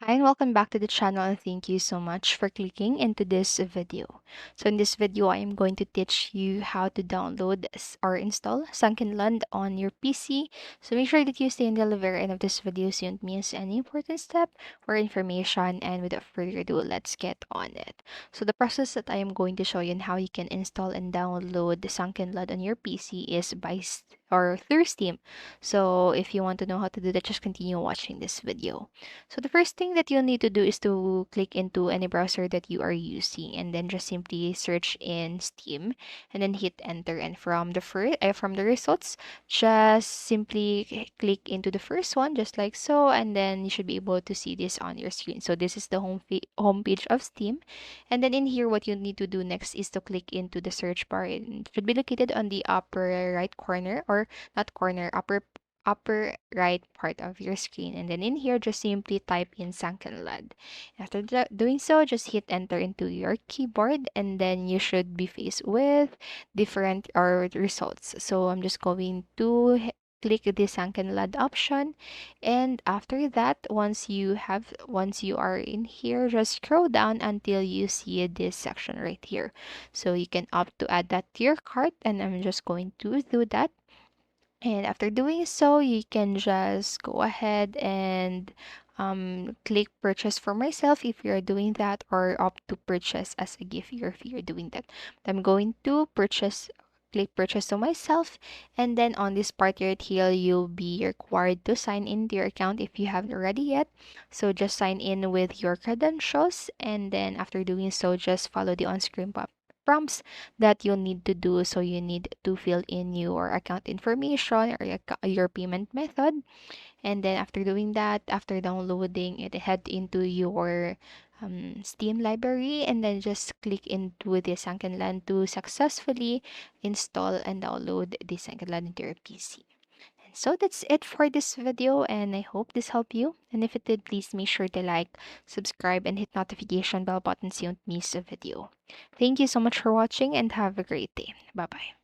Hi and welcome back to the channel, and thank you so much for clicking into this video. So in this video, I am going to teach you how to download or install Sunkenland on your PC. So make sure that you stay until the very end of this video so you don't miss any important step or information. And without further ado, let's get on it. So the process that I am going to show you and how you can install and download the Sunkenland on your PC is or through Steam. So if you want to know how to do that, just continue watching this video. So the first thing that you'll need to do is to click into any browser that you are using and then just simply search in Steam and then hit enter, and from the results just simply click into the first one just like so, and then you should be able to see this on your screen. So this is the home page of Steam, and then in here what you need to do next is to click into the search bar. It should be located on the upper right corner, or not corner, upper right part of your screen, and then in here just simply type in Sunkenland. After doing so, just hit enter into your keyboard, and then you should be faced with different or results. So I'm just going to click the Sunkenland option, and after that, once you are in here, just scroll down until you see this section right here. So you can opt to add that to your cart, and I'm just going to do that. And after doing so, you can just go ahead and click purchase for myself if you're doing that, or opt to purchase as a gift if you're doing that. I'm going to click purchase to myself, and then on this part right here, you'll be required to sign into your account if you haven't already yet. So just sign in with your credentials, and then after doing so, just follow the on-screen prompts that you'll need to do. So you need to fill in your account information or your payment method. And then after doing that, after downloading it, head into your Steam library, and then just click into the Sunkenland to successfully install and download the Sunkenland into your PC. And so that's it for this video, and I hope this helped you. And if it did, please make sure to like, subscribe, and hit notification bell button so you don't miss a video. Thank you so much for watching, and have a great day. Bye bye.